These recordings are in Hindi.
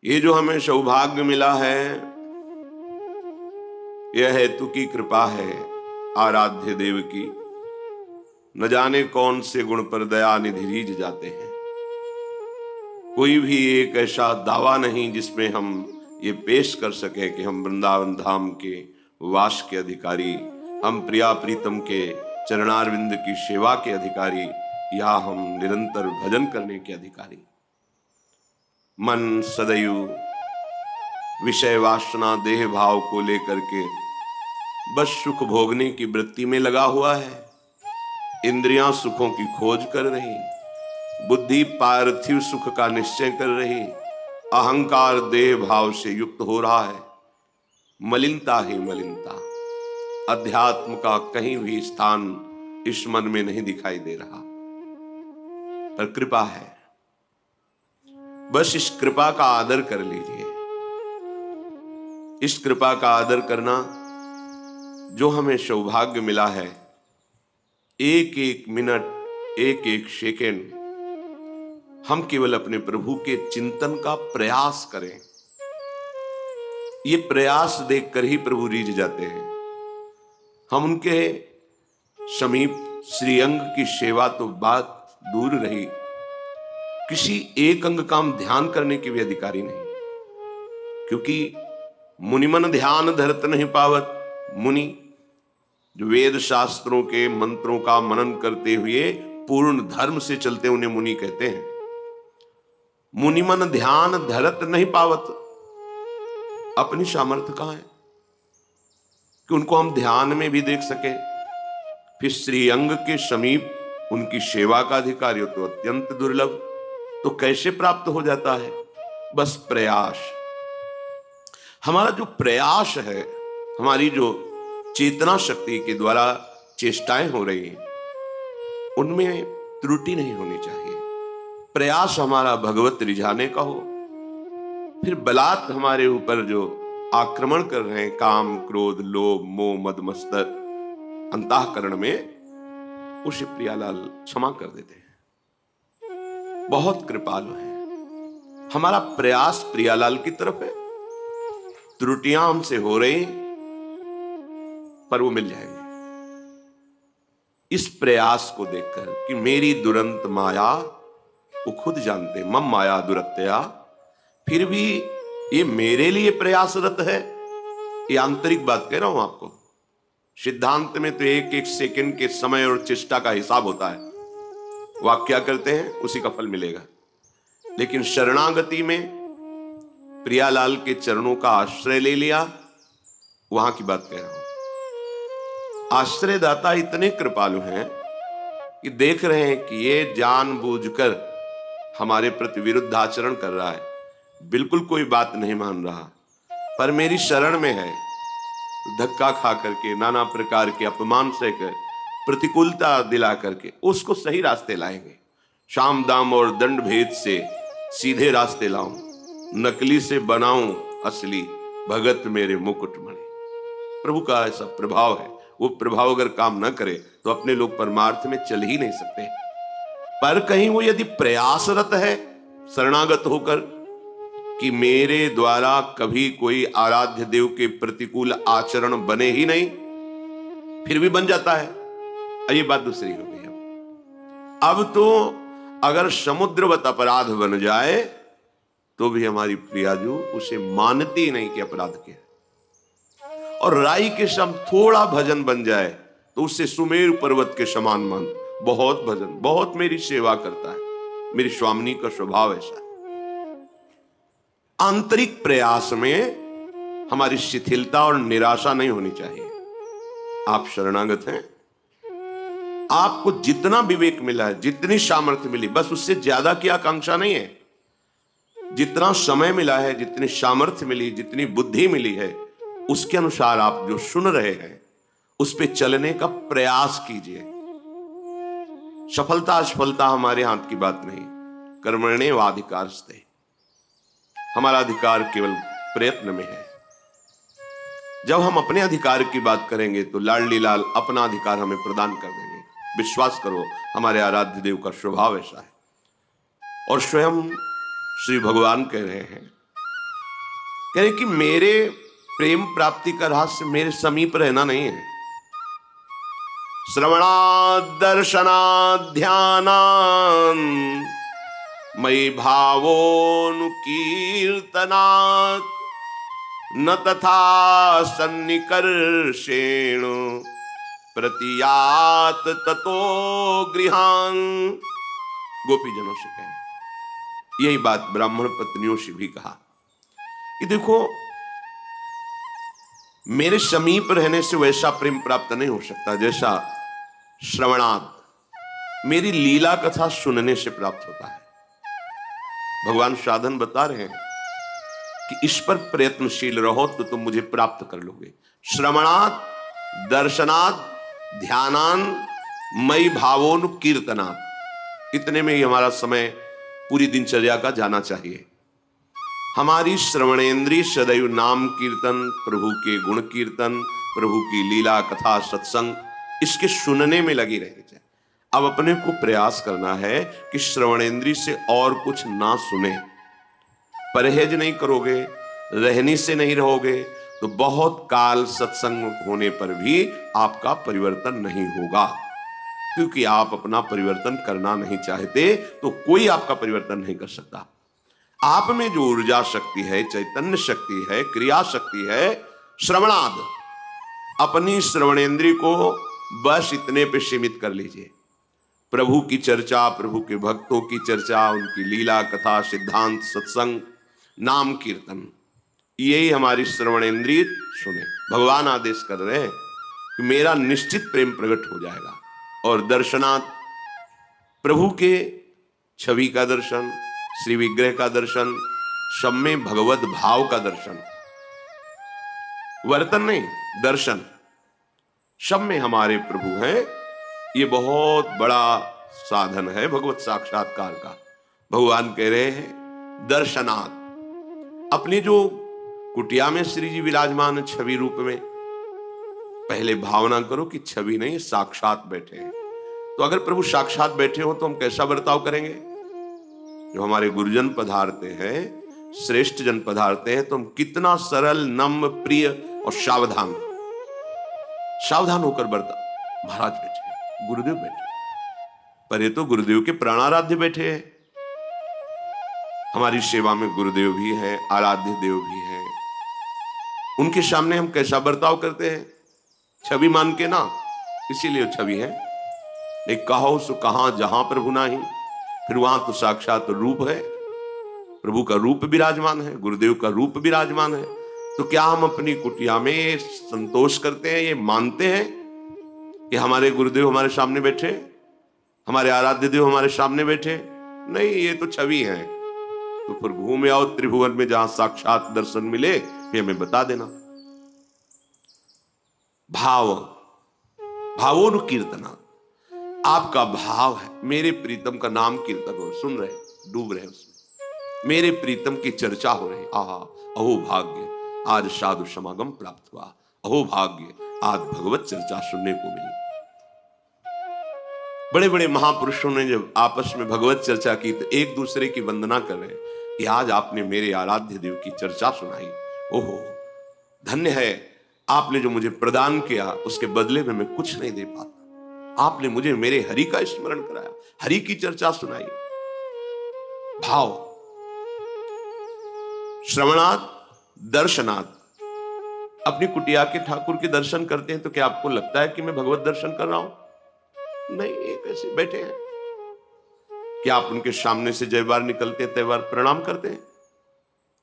ये जो हमें सौभाग्य मिला है, यह हेतु की कृपा है आराध्य देव की। न जाने कौन से गुण पर दया निधि रीझ जाते हैं। कोई भी एक ऐसा दावा नहीं जिसमें हम ये पेश कर सके कि हम वृंदावन धाम के वास के अधिकारी, हम प्रिया प्रीतम के चरणारविंद की सेवा के अधिकारी, या हम निरंतर भजन करने के अधिकारी। मन सदैव विषय वासना देह भाव को लेकर के बस सुख भोगने की वृत्ति में लगा हुआ है। इंद्रियां सुखों की खोज कर रही, बुद्धि पार्थिव सुख का निश्चय कर रही, अहंकार देह भाव से युक्त हो रहा है। मलिनता ही मलिनता, अध्यात्म का कहीं भी स्थान इस मन में नहीं दिखाई दे रहा। पर कृपा है, बस इस कृपा का आदर कर लीजिए। इस कृपा का आदर करना जो हमें सौभाग्य मिला है, एक एक मिनट, एक एक सेकेंड हम केवल अपने प्रभु के चिंतन का प्रयास करें। ये प्रयास देखकर ही प्रभु रीझ जाते हैं। हम उनके समीप श्रीअंग की सेवा तो बात दूर रही, किसी एक अंग का हम ध्यान करने के भी अधिकारी नहीं, क्योंकि मुनिमन ध्यान धरत नहीं पावत। मुनि जो वेद शास्त्रों के मंत्रों का मनन करते हुए पूर्ण धर्म से चलते, उन्हें मुनि कहते हैं। मुनिमन ध्यान धरत नहीं पावत, अपनी सामर्थ्य कहां है कि उनको हम ध्यान में भी देख सके। फिर श्रीअंग के समीप उनकी सेवा का अधिकारी हो तो अत्यंत दुर्लभ। तो कैसे प्राप्त हो जाता है? बस प्रयास। हमारा जो प्रयास है, हमारी जो चेतना शक्ति के द्वारा चेष्टाएं हो रही हैं, उनमें त्रुटि नहीं होनी चाहिए। प्रयास हमारा भगवत रिझाने का हो। फिर बलात् हमारे ऊपर जो आक्रमण कर रहे हैं, काम क्रोध लोभ मोह मद मत्सर अंतःकरण में, उसे प्रियालाल क्षमा कर देते हैं। बहुत कृपालु है। हमारा प्रयास प्रियालाल की तरफ है। त्रुटियां हमसे हो रही, पर वो मिल जाएंगे। इस प्रयास को देखकर कि मेरी दुरंत माया, वो खुद जानते मम माया दुरत्या, फिर भी ये मेरे लिए प्रयासरत है। ये आंतरिक बात कह रहा हूं आपको। सिद्धांत में तो एक एक सेकंड के समय और चेष्टा का हिसाब होता है। वो आप क्या करते हैं उसी का फल मिलेगा। लेकिन शरणागति में प्रियालाल के चरणों का आश्रय ले लिया, वहां की बात कह रहा हूं। आश्रयदाता इतने कृपालु हैं कि देख रहे हैं कि ये जानबूझकर हमारे प्रति विरुद्ध आचरण कर रहा है, बिल्कुल कोई बात नहीं मान रहा, पर मेरी शरण में है। धक्का खा करके, नाना प्रकार के अपमान सहकर, प्रतिकूलता दिला करके उसको सही रास्ते लाएंगे। शाम दाम और दंड भेद से सीधे रास्ते लाऊं, नकली से बनाऊं असली, भगत मेरे मुकुटमणि। प्रभु का ऐसा प्रभाव है। वो प्रभाव अगर काम न करे तो अपने लोग परमार्थ में चल ही नहीं सकते। पर कहीं वो यदि प्रयासरत है शरणागत होकर कि मेरे द्वारा कभी कोई आराध्य देव के प्रतिकूल आचरण बने ही नहीं, फिर भी बन जाता है, ये बात दूसरी हो गई। अब तो अगर समुद्रवत अपराध बन जाए तो भी हमारी प्रियाजू उसे मानती नहीं कि अपराध क्या। और राई के सम थोड़ा भजन बन जाए तो उससे सुमेरु पर्वत के समान मान। बहुत भजन, बहुत मेरी सेवा करता है, मेरी स्वामिनी का स्वभाव ऐसा है। आंतरिक प्रयास में हमारी शिथिलता और निराशा नहीं होनी चाहिए। आप शरणागत हैं, आपको जितना विवेक मिला है, जितनी सामर्थ्य मिली, बस उससे ज्यादा की आकांक्षा नहीं है। जितना समय मिला है, जितनी सामर्थ्य मिली, जितनी बुद्धि मिली है, उसके अनुसार आप जो सुन रहे हैं उस पे चलने का प्रयास कीजिए। सफलता असफलता हमारे हाथ की बात नहीं। कर्मण्येवाधिकारस्ते, हमारा अधिकार केवल प्रयत्न में है। जब हम अपने अधिकार की बात करेंगे तो लाडली लाल अपना अधिकार हमें प्रदान कर देंगे। विश्वास करो, हमारे आराध्य देव का स्वभाव ऐसा है। और स्वयं श्री भगवान कह रहे हैं कह रहे कि मेरे प्रेम प्राप्ति का रहस्य मेरे समीप रहना नहीं है। श्रवणात् दर्शनात् ध्यानात् मयि भावोऽनुकीर्तनात् न तथा सन्निकर्षेण प्रतियात ततो गृहान्। गोपीजनों से कहे, यही बात ब्राह्मण पत्नियों से भी कहा कि देखो, मेरे समीप रहने से वैसा प्रेम प्राप्त नहीं हो सकता जैसा श्रवणात्, मेरी लीला कथा सुनने से प्राप्त होता है। भगवान साधन बता रहे हैं कि इस पर प्रयत्नशील रहो तो तुम मुझे प्राप्त कर लोगे। श्रवणात् दर्शनात् ध्यानान् मयि भावोनुकीर्तनात्, इतने में ही हमारा समय पूरी दिनचर्या का जाना चाहिए। हमारी श्रवणेन्द्रिय सदैव नाम कीर्तन, प्रभु के गुण कीर्तन, प्रभु की लीला कथा सत्संग, इसके सुनने में लगी रहनी चाहिए। अब अपने को प्रयास करना है कि श्रवणेन्द्रिय से और कुछ ना सुने। परहेज नहीं करोगे, रहनी से नहीं रहोगे तो बहुत काल सत्संग होने पर भी आपका परिवर्तन नहीं होगा, क्योंकि आप अपना परिवर्तन करना नहीं चाहते तो कोई आपका परिवर्तन नहीं कर सकता। आप में जो ऊर्जा शक्ति है, चैतन्य शक्ति है, क्रिया शक्ति है, श्रवणाद, अपनी श्रवणेन्द्रिय को बस इतने पे सीमित कर लीजिए। प्रभु की चर्चा, प्रभु के भक्तों की चर्चा, उनकी लीला कथा, सिद्धांत, सत्संग, नाम कीर्तन, यही हमारी श्रवणेन्द्रिय सुने। भगवान आदेश कर रहे हैं कि मेरा निश्चित प्रेम प्रकट हो जाएगा। और दर्शनात्, प्रभु के छवि का दर्शन, श्री विग्रह का दर्शन, सब में भगवत भाव का दर्शन, वर्तन नहीं, दर्शन, सब में हमारे प्रभु हैं। ये बहुत बड़ा साधन है भगवत साक्षात्कार का। भगवान कह रहे हैं दर्शनात्, अपनी जो कुटिया में श्री जी विराजमान छवि रूप में, पहले भावना करो कि छवि नहीं, साक्षात बैठे हैं। तो अगर प्रभु साक्षात बैठे हो तो हम कैसा बर्ताव करेंगे? जो हमारे गुरुजन पधारते हैं, श्रेष्ठ जन पधारते हैं, तो हम कितना सरल, नम्र, प्रिय और सावधान होकर बर्ताव। महाराज बैठे, गुरुदेव बैठे, पर ये तो गुरुदेव के प्राणाराध्य बैठे हैं। हमारी सेवा में गुरुदेव भी हैं, आराध्य देव भी हैं। उनके सामने हम कैसा बर्ताव करते हैं? छवि मान के ना, इसीलिए छवि है। एक कहो सो कहां जहां प्रभु नाही, फिर वहां तो साक्षात रूप है, प्रभु का रूप विराजमान है, गुरुदेव का रूप विराजमान है। तो क्या हम अपनी कुटिया में संतोष करते हैं, ये मानते हैं कि हमारे गुरुदेव हमारे सामने बैठे, हमारे आराध्य देव हमारे सामने बैठे? नहीं, ये तो छवि है। तो फिर घूम आओ त्रिभुवन में, जहां साक्षात दर्शन मिले फिर हमें बता देना। भावोनुकीर्तना, आपका भाव है मेरे प्रीतम का नाम कीर्तन हो, सुन रहे, डूब रहे उसमें, मेरे प्रीतम की चर्चा हो रही। आहा, अहो भाग्य, आज साधु समागम प्राप्त हुआ। अहो भाग्य, आज भगवत चर्चा सुनने को मिली। बड़े बड़े महापुरुषों ने जब आपस में भगवत चर्चा की तो एक दूसरे की वंदना कर रहे कि आज आपने मेरे आराध्य देव की चर्चा सुनाई। ओहो, धन्य है, आपने जो मुझे प्रदान किया उसके बदले में मैं कुछ नहीं दे पाता। आपने मुझे मेरे हरि का स्मरण कराया, हरि की चर्चा सुनाई। भाव, श्रवणात् दर्शनात्, अपनी कुटिया के ठाकुर के दर्शन करते हैं तो क्या आपको लगता है कि मैं भगवत दर्शन कर रहा हूं? नहीं, एक ऐसे बैठे हैं। क्या आप उनके सामने से जय बार निकलते हैं, तय बार प्रणाम करते हैं?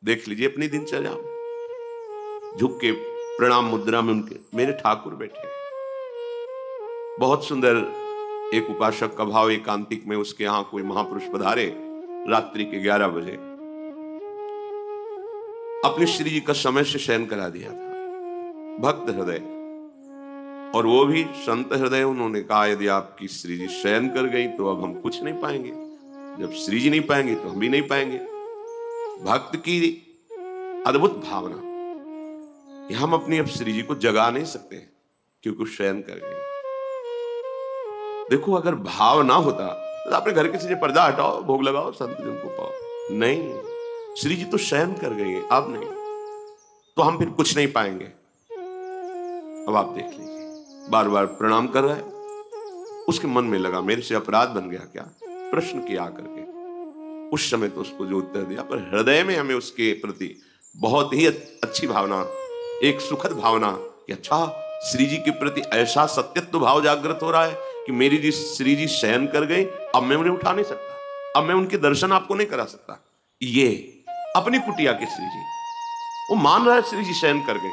देख लीजिए अपनी दिनचर्या में, झुक के प्रणाम मुद्रा में उनके मेरे ठाकुर बैठे हैं। बहुत सुंदर एक उपासक का भाव, एकांतिक में उसके यहां कोई महापुरुष पधारे रात्रि के 11 बजे, अपने श्री जी का समय से शयन करा दिया था। भक्त हृदय और वो भी संत हृदय, उन्होंने कहा यदि आपकी श्री जी शयन कर गई तो अब हम कुछ नहीं पाएंगे, जब श्री जी नहीं पाएंगे तो हम भी नहीं पाएंगे। भक्त की अद्भुत भावना कि हम अपनी अब श्री जी को जगा नहीं सकते क्योंकि शयन कर गई। देखो, अगर भाव ना होता तो अपने घर के से पर्दा हटाओ, भोग लगाओ, संत जन को पाओ। नहीं, श्री जी तो शयन कर गई, अब नहीं। तो हम फिर कुछ नहीं पाएंगे। अब आप देख लीजिए, बार बार प्रणाम कर रहा है, उसके मन में लगा मेरे से अपराध बन गया क्या, प्रश्न किया करके। उस समय तो उसको जो उत्तर दिया, पर हृदय में हमें उसके प्रति बहुत ही अच्छी भावना, एक सुखद भावना कि अच्छा, श्री जी के प्रति ऐसा सत्यत्व भाव जागृत हो रहा है कि मेरी जी श्री जी शयन कर गई, अब मैं उन्हें उठा नहीं सकता, अब मैं उनके दर्शन आपको नहीं करा सकता। ये अपनी कुटिया के श्री जी, वो मान रहा है श्री जी शयन कर गए,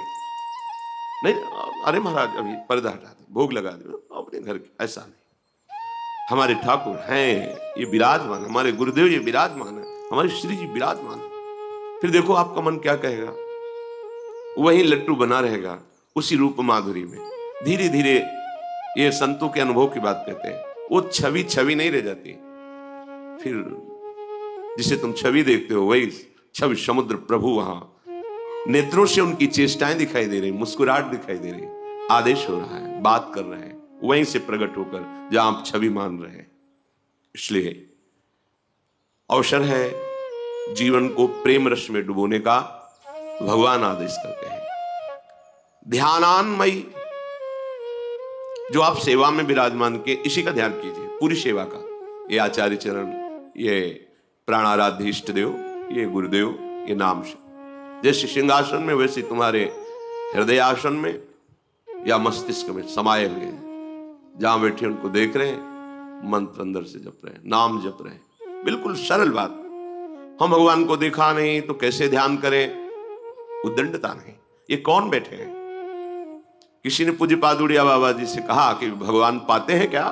नहीं अरे महाराज अभी पर्दा हटा दे, भोग लगा दे अपने घर के, ऐसा नहीं। हमारे ठाकुर हैं, ये विराजमान, हमारे गुरुदेव ये विराजमान है, हमारे श्री जी विराजमान है। फिर देखो आपका मन क्या कहेगा, वही लट्टू बना रहेगा उसी रूप माधुरी में। धीरे धीरे ये संतों के अनुभव की बात कहते हैं, वो छवि छवि नहीं रह जाती, फिर जिसे तुम छवि देखते हो वही छवि समुद्र प्रभु वहां नेत्रों से उनकी चेष्टाएं दिखाई दे रही, मुस्कुराहट दिखाई दे रही, आदेश हो रहा है, बात कर रहे हैं, वहीं से प्रकट होकर जहां आप छवि मान रहे हैं। इसलिए अवसर है जीवन को प्रेम रस में डुबोने का, भगवान आदेश करते हैं। ध्यानान्मयी, जो आप सेवा में विराजमान के, इसी का ध्यान कीजिए, पूरी सेवा का। ये आचार्य चरण, ये प्राणाराध्य इष्ट देव, ये गुरुदेव, ये नाम से जैसे सिंहासन में वैसे तुम्हारे हृदय आसन में या मस्तिष्क में समाये हुए हैं। जहां बैठे उनको देख रहे हैं, मंत्र अंदर से जप रहे हैं, नाम जप रहे हैं। बिल्कुल सरल बात। हम भगवान को देखा नहीं तो कैसे ध्यान करें, उद्दंडता नहीं। ये कौन बैठे हैं? किसी ने पूज्य पादुड़िया बाबा जी से कहा कि भगवान पाते हैं क्या?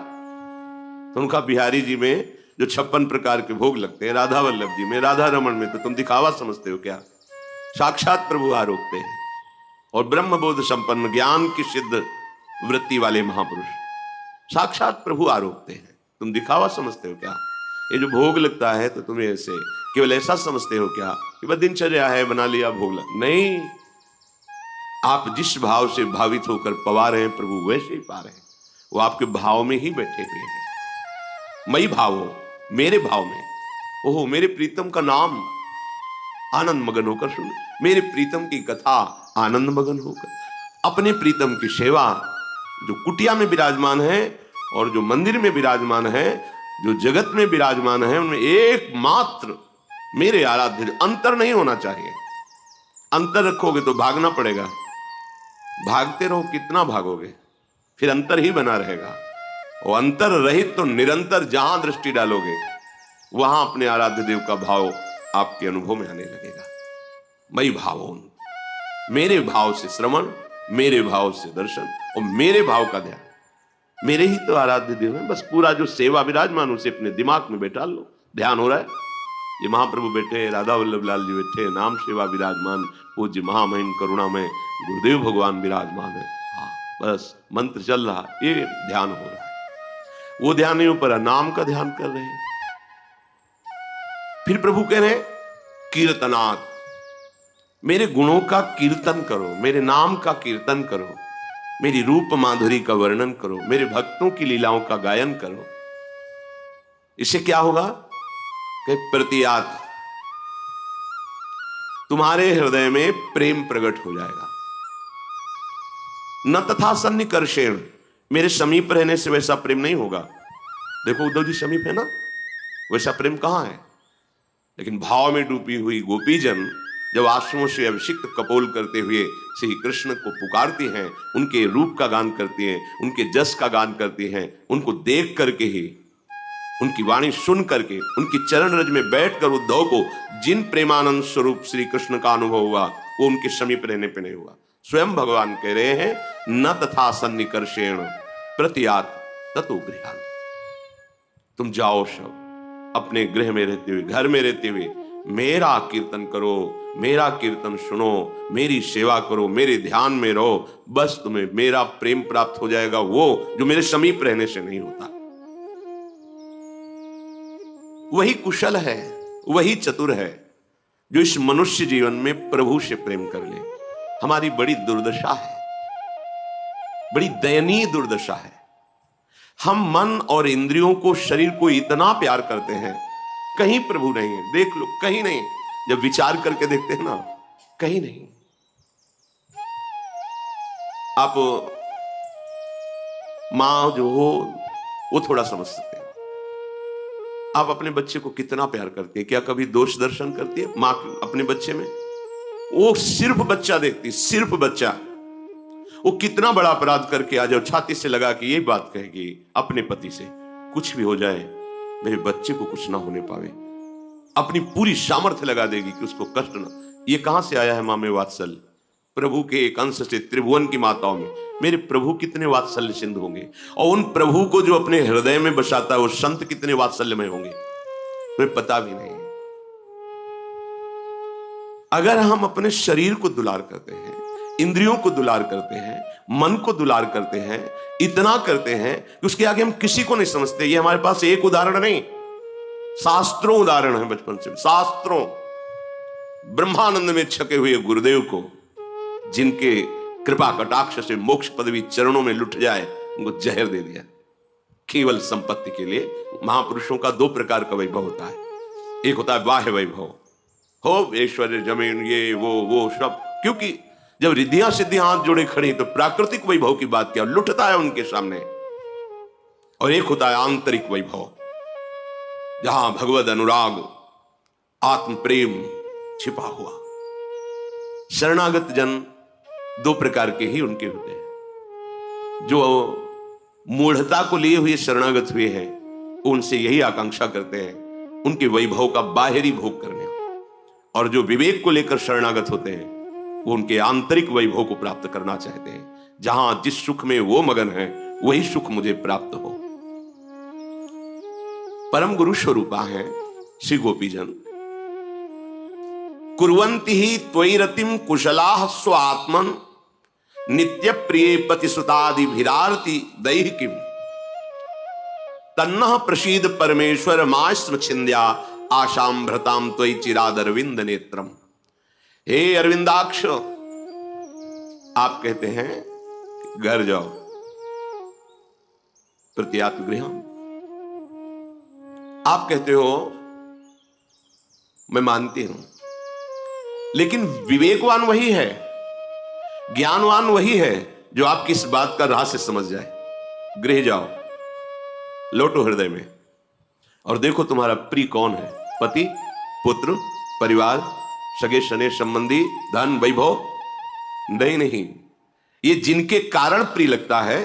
तो उनका बिहारी जी में जो 56 प्रकार के भोग लगते हैं, राधा वल्लभ जी में, राधा रमन में, तो तुम दिखावा समझते हो क्या? साक्षात प्रभु आरोपते हैं। और ब्रह्म बोध संपन्न ज्ञान की सिद्ध वृत्ति वाले महापुरुष साक्षात प्रभु आरोपते हैं, तुम दिखावा समझते हो क्या? ये जो भोग लगता है तो तुम्हें ऐसे केवल ऐसा समझते हो क्या कि बस दिनचर्या है, बना लिया भोग लग, नहीं। आप जिस भाव से भावित होकर पवा रहे हैं प्रभु वैसे ही पा रहे हैं। वो आपके भाव में ही बैठे हुए हैं। मई भाव हो, मेरे भाव में। ओहो, मेरे प्रीतम का नाम आनंद मगन होकर सुन, मेरे प्रीतम की कथा आनंद मगन होकर, अपने प्रीतम की सेवा, जो कुटिया में विराजमान है और जो मंदिर में विराजमान है, जो जगत में विराजमान है, उनमें एकमात्र मेरे आराध्य। अंतर नहीं होना चाहिए। अंतर रखोगे तो भागना पड़ेगा, भागते रहो कितना भागोगे, फिर अंतर ही बना रहेगा। वो अंतर रहित तो निरंतर जहां दृष्टि डालोगे वहां अपने आराध्य देव का भाव आपके अनुभव में आने लगेगा। मई भावों, मेरे भाव से श्रवण, मेरे भाव से दर्शन और मेरे भाव का ध्यान। मेरे ही तो आराध्य देव है, बस पूरा जो सेवा विराजमान उसे अपने दिमाग में बैठा लो। ध्यान हो रहा है, ये महाप्रभु बैठे, राधा वल्लभ लाल जी बैठे, नाम सेवा विराजमान, पूज्य महामहिम करुणामय गुरुदेव भगवान विराजमान है। हाँ, बस मंत्र चल रहा, ये ध्यान हो रहा है। वो ध्यान नहीं ऊपर, नाम का ध्यान कर रहे हैं। फिर प्रभु कह रहे हैं कीर्तनाथ, मेरे गुणों का कीर्तन करो, मेरे नाम का कीर्तन करो, मेरी रूप माधुरी का वर्णन करो, मेरे भक्तों की लीलाओं का गायन करो। इससे क्या होगा कि प्रतियात तुम्हारे हृदय में प्रेम प्रकट हो जाएगा। न तथा सन्निकर्षेण, मेरे समीप रहने से वैसा प्रेम नहीं होगा। देखो उद्धव जी समीप है ना, वैसा प्रेम कहां है? लेकिन भाव में डूबी हुई गोपीजन जब आंसुओं से अभिषिक्त कपोल करते हुए श्री कृष्ण को पुकारती हैं, उनके रूप का गान करती हैं, उनके जस का गान करती हैं, उनको देख करके ही, उनकी वाणी सुन करके, उनकी चरण रज में बैठकर उद्धव को जिन प्रेमानंद स्वरूप श्री कृष्ण का अनुभव हुआ वो उनके समीप रहने पे नहीं हुआ। स्वयं भगवान कह रहे हैं न तथा सन्निकर्षेण प्रतियात ततो गृहान। तुम जाओ सब अपने गृह में रहते हुए, घर में रहते हुए मेरा कीर्तन करो, मेरा कीर्तन सुनो, मेरी सेवा करो, मेरे ध्यान में रहो, बस तुम्हें मेरा प्रेम प्राप्त हो जाएगा, वो जो मेरे समीप रहने से नहीं होता। वही कुशल है, वही चतुर है जो इस मनुष्य जीवन में प्रभु से प्रेम कर ले। हमारी बड़ी दुर्दशा है, बड़ी दयनीय दुर्दशा है। हम मन और इंद्रियों को, शरीर को इतना प्यार करते हैं, कहीं प्रभु नहीं है। देख लो, कहीं नहीं। जब विचार करके देखते हैं ना, कहीं नहीं। आप मां जो हो वो थोड़ा समझ सकते हैं। आप अपने बच्चे को कितना प्यार करती है, क्या कभी दोष दर्शन करती है मां अपने बच्चे में? वो सिर्फ बच्चा देखती, सिर्फ बच्चा। वो कितना बड़ा अपराध करके आ जाओ, छाती से लगा के ये बात कहेगी अपने पति से, कुछ भी हो जाए मेरे बच्चे को कुछ ना होने पावे। अपनी पूरी सामर्थ्य लगा देगी कि उसको कष्ट ना। ये कहां से आया है मां में वात्सल्य? प्रभु के एक अंश से त्रिभुवन की माताओं में मेरे प्रभु कितने वात्सल्य सिंधु होंगे, और उन प्रभु को जो अपने हृदय में बसाता है वो संत कितने वात्सल्यमय होंगे, तुम्हें पता भी नहीं। अगर हम अपने शरीर को दुलार करते हैं, इंद्रियों को दुलार करते हैं, मन को दुलार करते हैं, इतना करते हैं कि उसके आगे हम किसी को नहीं समझते। ये हमारे पास एक उदाहरण नहीं, शास्त्रों उदाहरण है। बचपन से शास्त्रों, ब्रह्मानंद में छके हुए गुरुदेव को, जिनके कृपा कटाक्ष से मोक्ष पदवी चरणों में लुट जाए, उनको जहर दे दिया केवल संपत्ति के लिए। महापुरुषों का दो प्रकार का वैभव होता है, एक होता है बाह्य वैभव, हो ऐश्वर्य जमीन ये वो सब, क्योंकि जब रिद्धियां सिद्धियां हाथ जोड़े खड़ी तो प्राकृतिक वैभव की बात क्या, लुटता है उनके सामने। और एक होता है आंतरिक वैभव, जहां भगवद अनुराग आत्म प्रेम छिपा हुआ। शरणागत जन दो प्रकार के ही उनके होते हैं। जो मूढ़ता को लिए हुए शरणागत हुए हैं, उनसे यही आकांक्षा करते हैं उनके वैभव का बाहरी भोग करने, और जो विवेक को लेकर शरणागत होते हैं वो उनके आंतरिक वैभव को प्राप्त करना चाहते हैं। जहां जिस सुख में वो मगन है वही सुख मुझे प्राप्त हो। परम गुरु स्वरूपा है श्री गोपीजन। कुर्वन्ति ही त्वयि रतिम कुशलाः स्वात्मन नित्य प्रिय पतिसुतादि भिरारति दैहिकीम तन्नः प्रसीद परमेश्वर मास्म छिंद्या आशाम भ्रताम त्वयि चिरादरविंद नेत्रम। हे अरविंदाक्ष, आप कहते हैं घर जाओ, प्रत्यात्म गृहम। आप कहते हो मैं मानती हूं, लेकिन विवेकवान वही है, ज्ञानवान वही है जो आपकी इस बात का रहस्य समझ जाए। गृह जाओ, लौटो हृदय में और देखो तुम्हारा प्रिय कौन है, पति, पुत्र, परिवार, सगे सने संबंधी, धन, वैभव नहीं। ये जिनके कारण प्रिय लगता है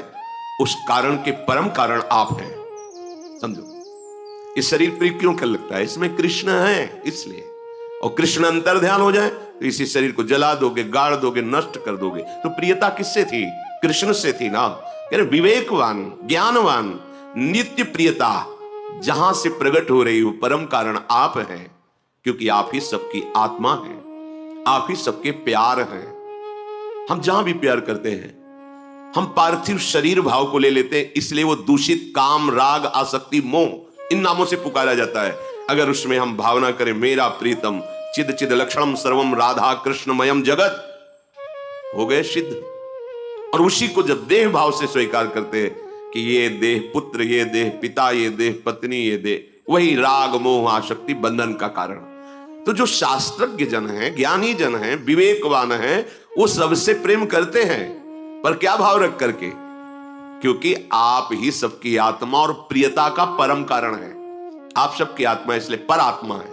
उस कारण के परम कारण आप हैं। समझो, इस शरीर प्रिय क्यों कर लगता है? इसमें कृष्ण है इसलिए। और कृष्ण अंतर ध्यान हो जाए तो इसी शरीर को जला दोगे, गाड़ दोगे, नष्ट कर दोगे। तो प्रियता किससे थी? कृष्ण से थी ना। विवेकवान, ज्ञानवान, नित्य प्रियता जहां से प्रकट हो रही हो परम कारण आप हैं, क्योंकि आप ही सबकी आत्मा हैं, आप ही सबके प्यार हैं। हम जहां भी प्यार करते हैं हम पार्थिव शरीर भाव को ले लेते हैं, इसलिए वो दूषित काम, राग, आसक्ति, मोह इन नामों से पुकारा जाता है। अगर उसमें हम भावना करें मेरा प्रीतम चिद चिद लक्षणम सर्वम राधा कृष्णमयम जगत, हो गए सिद्ध। और उसी को जब देह भाव से स्वीकार करते हैं कि ये देह पुत्र, ये देह पिता, ये देह पत्नी, ये देह, वही राग मोह आसक्ति बंधन का कारण। तो जो शास्त्रज्ञ जन हैं, ज्ञानी जन हैं, विवेकवान हैं, वो सबसे प्रेम करते हैं, पर क्या भाव रख करके? क्योंकि आप ही सबकी आत्मा और प्रियता का परम कारण है। आप सबकी आत्मा इसलिए पर आत्मा है।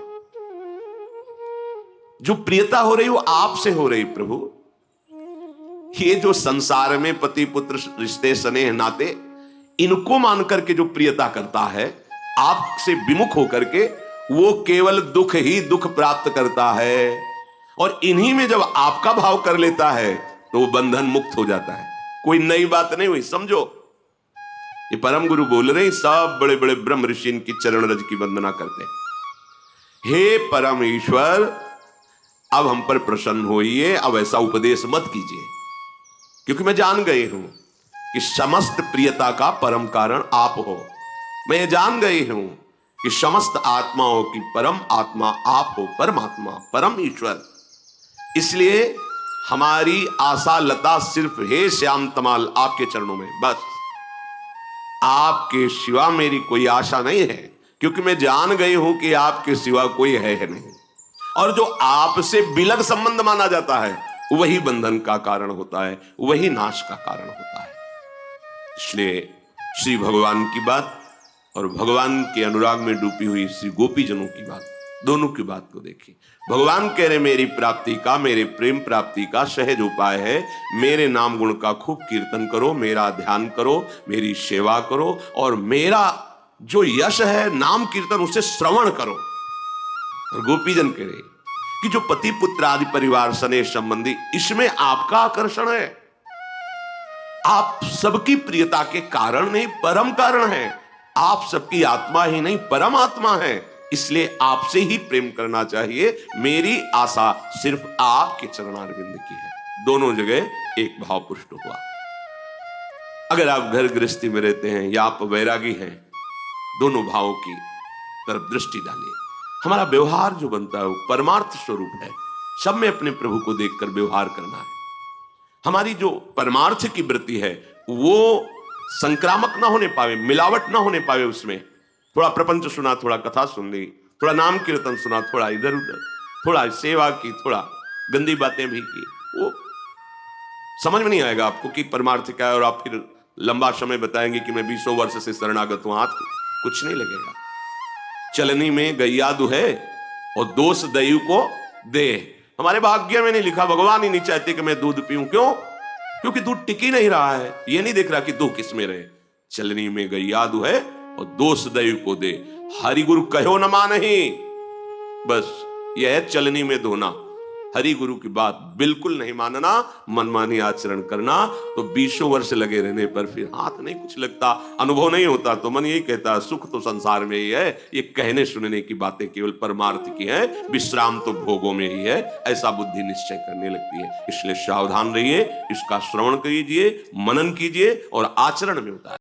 जो प्रियता हो रही वो आपसे हो रही प्रभु। ये जो संसार में पति पुत्र रिश्ते स्नेह नाते, इनको मान करके जो प्रियता करता है आपसे विमुख होकर के, वो केवल दुख ही दुख प्राप्त करता है। और इन्हीं में जब आपका भाव कर लेता है तो वो बंधन मुक्त हो जाता है। कोई नई बात नहीं हुई, समझो। ये परम गुरु बोल रहे हैं, सब बड़े बड़े ब्रह्म ऋषि इनकी चरण रज की वंदना करते हैं। हे परम ईश्वर, अब हम पर प्रसन्न होइए, अब ऐसा उपदेश मत कीजिए, क्योंकि मैं जान गई हूं कि समस्त प्रियता का परम कारण आप हो। मैं जान गई हूं कि समस्त आत्माओं की परम आत्मा आप हो, परमात्मा, परम ईश्वर। इसलिए हमारी आशा लता सिर्फ हे श्याम तमाल आपके चरणों में, बस। आपके सिवा मेरी कोई आशा नहीं है, क्योंकि मैं जान गई हूं कि आपके सिवा कोई है नहीं। और जो आपसे विलग संबंध माना जाता है वही बंधन का कारण होता है, वही नाश का कारण होता है। इसलिए श्री भगवान की बात और भगवान के अनुराग में डूबी हुई श्री गोपीजनों की बात, दोनों की बात को देखिए। भगवान कह रहे मेरी प्राप्ति का, मेरे प्रेम प्राप्ति का सहज उपाय है, मेरे नाम गुण का खूब कीर्तन करो, मेरा ध्यान करो, मेरी सेवा करो, और मेरा जो यश है नाम कीर्तन उसे श्रवण करो। और गोपीजन कह रहे कि जो पति पुत्र आदि परिवार स्नेह संबंधी, इसमें आपका आकर्षण है। आप सबकी प्रियता के कारण नहीं, परम कारण है। आप सबकी आत्मा ही नहीं, परम आत्मा है, इसलिए आपसे ही प्रेम करना चाहिए। मेरी आशा सिर्फ आपके चरणारविंद की है। दोनों जगह एक भाव पुष्ट हुआ। अगर आप घर गृहस्थी में रहते हैं या आप वैरागी हैं, दोनों भावों की तरफ दृष्टि डालिए। हमारा व्यवहार जो बनता है वो परमार्थ स्वरूप है। सब में अपने प्रभु को देखकर व्यवहार करना है। हमारी जो परमार्थ की वृत्ति है वो संक्रामक ना होने पावे, मिलावट ना होने पावे। उसमें थोड़ा प्रपंच सुना, थोड़ा कथा सुन ली, थोड़ा नाम कीर्तन सुना, थोड़ा इधर उधर, थोड़ा सेवा की, थोड़ा गंदी बातें भी की, वो समझ में नहीं आएगा आपको कि परमार्थ क्या है। और आप फिर लंबा समय बताएंगे कि मैं 20 वर्ष से शरणागत हूं, हाथ कुछ नहीं लगेगा। चलनी में गैया दुहे और दोष दयु को दे। हमारे भाग्य में नहीं लिखा, भगवान ही नहीं चाहते कि मैं दूध पीऊं। क्यों? क्योंकि दूध टिक ही नहीं रहा है। ये नहीं देख रहा कि दो किस में रहे। चलनी में गैया दुहे और दोष दयु को दे, हरि गुरु कहो न मानहि। बस यह है चलनी में धोना। हरि गुरु की बात बिल्कुल नहीं मानना, मनमानी आचरण करना, तो 20 वर्ष लगे रहने पर फिर हाथ नहीं कुछ लगता, अनुभव नहीं होता। तो मन यही कहता है सुख तो संसार में ही है। ये कहने सुनने की बातें केवल परमार्थ की हैं, विश्राम तो भोगों में ही है, ऐसा बुद्धि निश्चय करने लगती है। इसलिए सावधान रहिए, इसका श्रवण कीजिए, मनन कीजिए और आचरण में उतारिए।